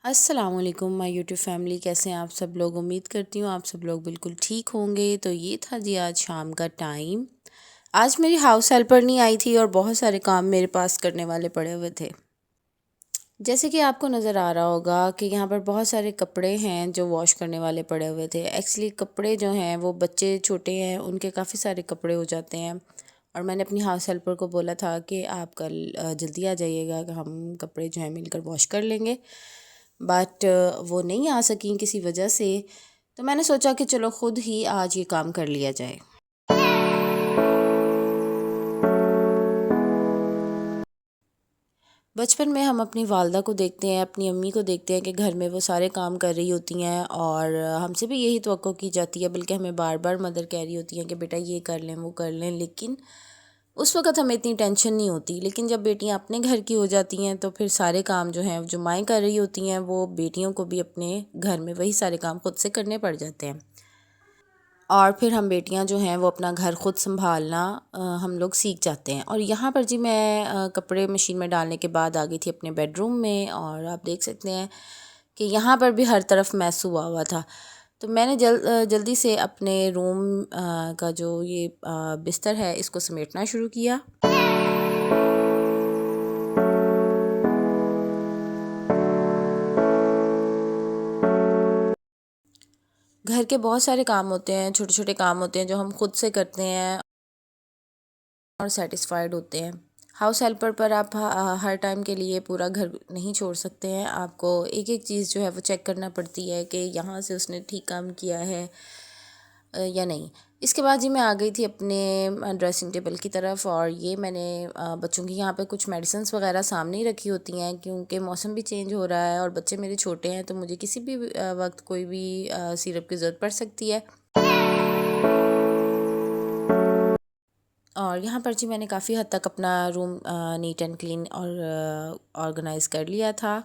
अस्सलाम वालेकुम my YouTube family. कैसे हैं आप सब लोग? उम्मीद करती हूँ आप सब लोग बिल्कुल ठीक होंगे। तो ये था जी आज शाम का टाइम। आज मेरी हाउस हेल्पर नहीं आई थी और बहुत सारे काम मेरे पास करने वाले पड़े हुए थे। जैसे कि आपको नज़र आ रहा होगा कि यहाँ पर बहुत सारे कपड़े हैं जो वॉश करने वाले पड़े हुए थे। एक्चुअली कपड़े जो हैं वो बच्चे छोटे हैं उनके काफ़ी सारे कपड़े हो जाते हैं। और मैंने अपनी हाउस हेल्पर को बोला था कि आप कल जल्दी आ जाइएगा कि हम कपड़े जो हैं मिलकर वॉश कर लेंगे। बट वो नहीं आ सकी किसी वजह से। तो मैंने सोचा कि चलो ख़ुद ही आज ये काम कर लिया जाए। बचपन में हम अपनी वालदा को देखते हैं, अपनी अम्मी को देखते हैं कि घर में वो सारे काम कर रही होती हैं और हमसे भी यही तवक्को की जाती है, बल्कि हमें बार बार मदर कह रही होती हैं कि बेटा ये कर लें वो कर लें। लेकिन उस वक़्त हमें इतनी टेंशन नहीं होती। लेकिन जब बेटियां अपने घर की हो जाती हैं तो फिर सारे काम जो हैं जो माएँ कर रही होती हैं वो बेटियों को भी अपने घर में वही सारे काम खुद से करने पड़ जाते हैं। और फिर हम बेटियां जो हैं वो अपना घर ख़ुद संभालना हम लोग सीख जाते हैं। और यहाँ पर जी मैं कपड़े मशीन में डालने के बाद आ गई थी अपने बेडरूम में और आप देख सकते हैं कि यहाँ पर भी हर तरफ मैस हुआ हुआ था। तो मैंने जल्दी से अपने रूम का जो ये बिस्तर है इसको समेटना शुरू किया। घर के बहुत सारे काम होते हैं, छोटे छोटे काम होते हैं जो हम खुद से करते हैं और सेटिस्फाइड होते हैं। हाउस हेल्पर पर आप हर टाइम के लिए पूरा घर नहीं छोड़ सकते हैं। आपको एक एक चीज़ जो है वो चेक करना पड़ती है कि यहाँ से उसने ठीक काम किया है या नहीं। इसके बाद जी मैं आ गई थी अपने ड्रेसिंग टेबल की तरफ और ये मैंने बच्चों की यहाँ पे कुछ मेडिसिन्स वगैरह सामने ही रखी होती हैं क्योंकि मौसम भी चेंज हो रहा है और बच्चे मेरे छोटे हैं तो मुझे किसी भी वक्त कोई भी सिरप की ज़रूरत पड़ सकती है। और यहाँ पर जी मैंने काफ़ी हद तक अपना रूम नीट एंड क्लीन और ऑर्गेनाइज़ कर लिया था।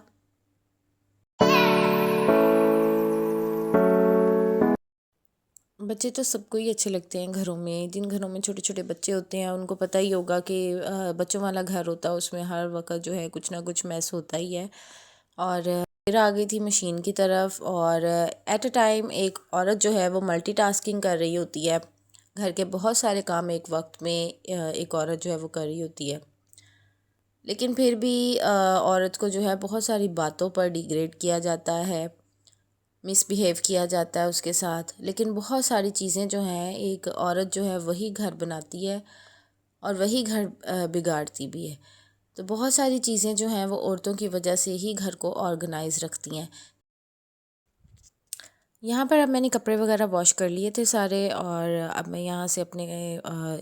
बच्चे तो सबको ही अच्छे लगते हैं घरों में। जिन घरों में छोटे छोटे बच्चे होते हैं उनको पता ही होगा कि बच्चों वाला घर होता है उसमें हर वक्त जो है कुछ ना कुछ मैस होता ही है। और फिर आ गई थी मशीन की तरफ और एट अ टाइम एक औरत जो है वो मल्टीटास्किंग कर रही होती है। घर के बहुत सारे काम एक वक्त में एक औरत जो है वो कर रही होती है। लेकिन फिर भी औरत को जो है बहुत सारी बातों पर डिग्रेड किया जाता है, मिसबिहेव किया जाता है उसके साथ। लेकिन बहुत सारी चीज़ें जो हैं एक औरत जो है वही घर बनाती है और वही घर बिगाड़ती भी है। तो बहुत सारी चीज़ें जो हैं वो औरतों की वजह से ही घर को ऑर्गेनाइज रखती हैं। यहाँ पर अब मैंने कपड़े वगैरह वॉश कर लिए थे सारे और अब मैं यहाँ से अपने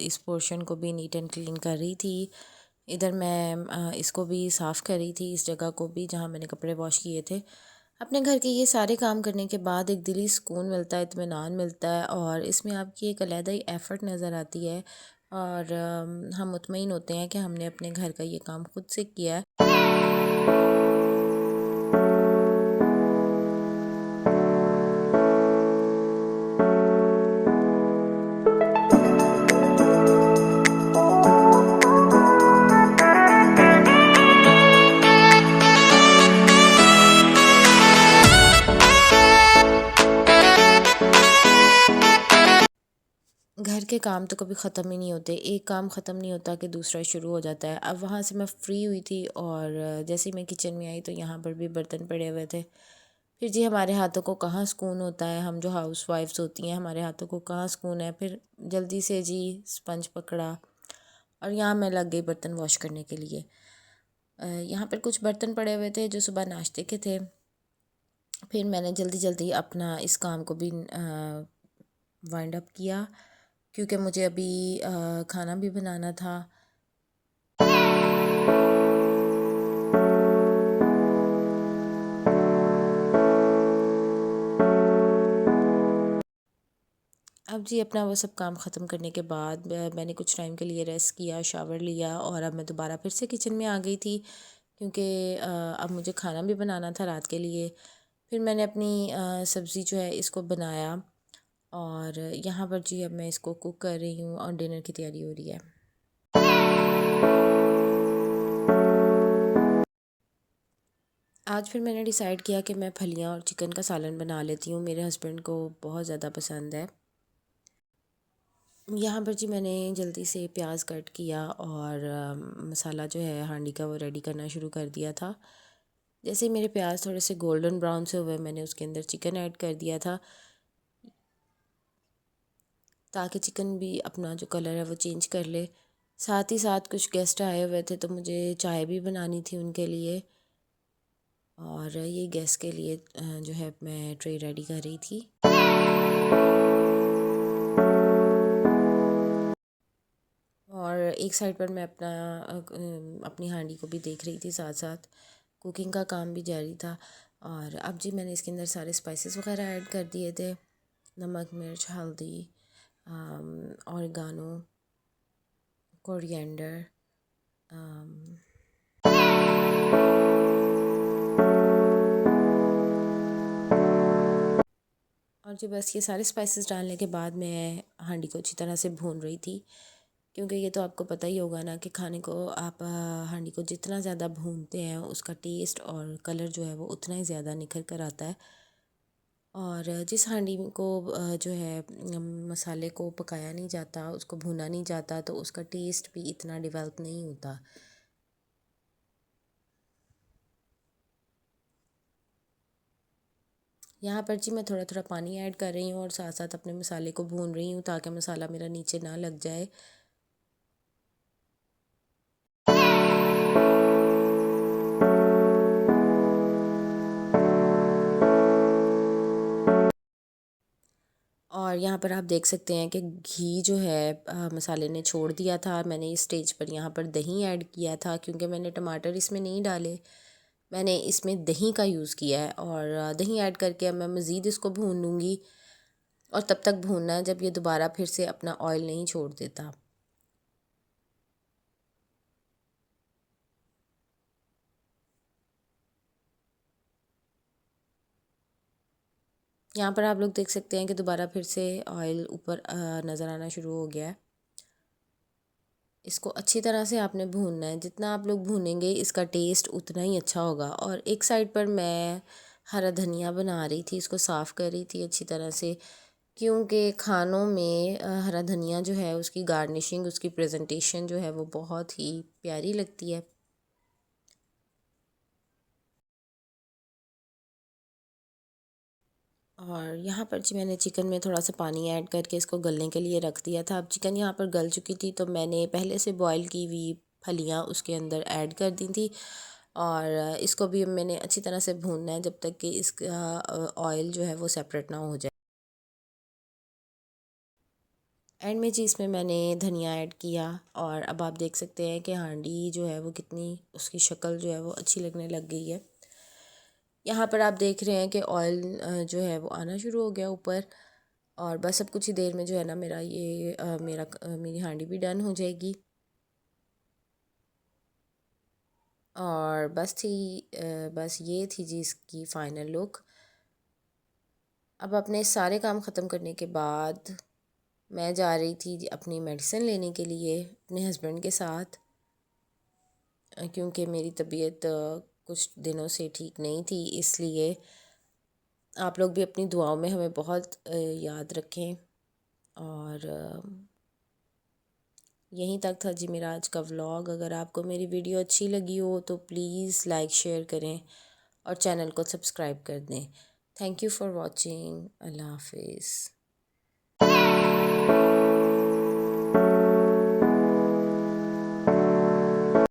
इस पोर्शन को भी नीट एंड क्लीन कर रही थी। इधर मैं इसको भी साफ़ कर रही थी, इस जगह को भी जहाँ मैंने कपड़े वॉश किए थे। अपने घर के ये सारे काम करने के बाद एक दिली सुकून मिलता है, इत्मीनान मिलता है और इसमें आपकी एक अलहदा ही एफ़र्ट नज़र आती है और हम मुतमईन होते हैं कि हमने अपने घर का ये काम खुद से किया है। घर के काम तो कभी ख़त्म ही नहीं होते, एक काम ख़त्म नहीं होता कि दूसरा शुरू हो जाता है। अब वहाँ से मैं फ्री हुई थी और जैसे ही मैं किचन में आई तो यहाँ पर भी बर्तन पड़े हुए थे। फिर जी हमारे हाथों को कहाँ सुकून होता है, हम जो हाउस वाइफ्स होती हैं हमारे हाथों को कहाँ सुकून है। फिर जल्दी से जी स्पंज पकड़ा और यहाँ मैं लग गई बर्तन वॉश करने के लिए। यहाँ पर कुछ बर्तन पड़े हुए थे जो सुबह नाश्ते के थे। फिर मैंने जल्दी जल्दी अपना इस काम को भी वाइंड अप किया क्योंकि मुझे अभी खाना भी बनाना था। अब जी अपना वो सब काम ख़त्म करने के बाद मैंने कुछ टाइम के लिए रेस्ट किया, शावर लिया और अब मैं दोबारा फिर से किचन में आ गई थी क्योंकि अब मुझे खाना भी बनाना था रात के लिए। फिर मैंने अपनी सब्ज़ी जो है इसको बनाया और यहाँ पर जी अब मैं इसको कुक कर रही हूँ और डिनर की तैयारी हो रही है। आज फिर मैंने डिसाइड किया कि मैं फलियाँ और चिकन का सालन बना लेती हूँ। मेरे हस्बैंड को बहुत ज़्यादा पसंद है। यहाँ पर जी मैंने जल्दी से प्याज कट किया और मसाला जो है हांडी का वो रेडी करना शुरू कर दिया था। जैसे ही मेरे प्याज थोड़े से गोल्डन ब्राउन से हुए, मैंने उसके अंदर चिकन ऐड कर दिया था, ताकि चिकन भी अपना जो कलर है वो चेंज कर ले। साथ ही साथ कुछ गेस्ट आए हुए थे, तो मुझे चाय भी बनानी थी उनके लिए, और ये गेस्ट के लिए जो है मैं ट्रे रेडी कर रही थी। और एक साइड पर मैं अपनी हांडी को भी देख रही थी, साथ साथ कुकिंग का काम भी जारी था। और अब जी मैंने इसके अंदर सारे स्पाइसेस वगैरह ऐड कर दिए थे, नमक, मिर्च, हल्दी, ऑरिगानो, कोरिएंडर, और जी बस ये सारे स्पाइसेस डालने के बाद मैं हांडी को अच्छी तरह से भून रही थी, क्योंकि ये तो आपको पता ही होगा ना कि खाने को आप हांडी को जितना ज़्यादा भूनते हैं उसका टेस्ट और कलर जो है वो उतना ही ज़्यादा निखर कर आता है। और जिस हांडी को जो है मसाले को पकाया नहीं जाता, उसको भुना नहीं जाता, तो उसका टेस्ट भी इतना डेवलप नहीं होता। यहाँ पर जी मैं थोड़ा थोड़ा पानी ऐड कर रही हूँ और साथ साथ अपने मसाले को भून रही हूँ, ताकि मसाला मेरा नीचे ना लग जाए। और यहाँ पर आप देख सकते हैं कि घी जो है मसाले ने छोड़ दिया था। मैंने इस स्टेज पर यहाँ पर दही ऐड किया था, क्योंकि मैंने टमाटर इसमें नहीं डाले, मैंने इसमें दही का यूज़ किया है। और दही ऐड करके अब मैं मज़ीद इसको भून लूँगी, और तब तक भूनना है जब ये दोबारा फिर से अपना ऑयल नहीं छोड़ देता। यहाँ पर आप लोग देख सकते हैं कि दोबारा फिर से ऑयल ऊपर नज़र आना शुरू हो गया है। इसको अच्छी तरह से आपने भूनना है, जितना आप लोग भूनेंगे इसका टेस्ट उतना ही अच्छा होगा। और एक साइड पर मैं हरा धनिया बना रही थी, इसको साफ़ कर रही थी अच्छी तरह से, क्योंकि खानों में हरा धनिया जो है उसकी गार्निशिंग, उसकी प्रेजेंटेशन जो है वो बहुत ही प्यारी लगती है। और यहाँ पर जी मैंने चिकन में थोड़ा सा पानी ऐड करके इसको गलने के लिए रख दिया था। अब चिकन यहाँ पर गल चुकी थी, तो मैंने पहले से बॉईल की हुई फलियाँ उसके अंदर ऐड कर दी थी, और इसको भी मैंने अच्छी तरह से भूनना है जब तक कि इसका ऑयल जो है वो सेपरेट ना हो जाए। एंड में जी इसमें मैंने धनिया ऐड किया, और अब आप देख सकते हैं कि हांडी जो है वो कितनी, उसकी शक्ल जो है वो अच्छी लगने लग गई है। यहाँ पर आप देख रहे हैं कि ऑयल जो है वो आना शुरू हो गया ऊपर। और बस अब कुछ ही देर में जो है ना मेरा ये मेरी हांडी भी डन हो जाएगी। और बस ये थी जी इसकी फ़ाइनल लुक। अब अपने सारे काम ख़त्म करने के बाद मैं जा रही थी जी अपनी मेडिसिन लेने के लिए अपने हस्बैंड के साथ, क्योंकि मेरी तबीयत कुछ दिनों से ठीक नहीं थी। इसलिए आप लोग भी अपनी दुआओं में हमें बहुत याद रखें। और यहीं तक था जी मेरा आज का व्लॉग। अगर आपको मेरी वीडियो अच्छी लगी हो तो प्लीज़ लाइक शेयर करें और चैनल को सब्सक्राइब कर दें। Thank you for watching. अल्लाह हाफिज़।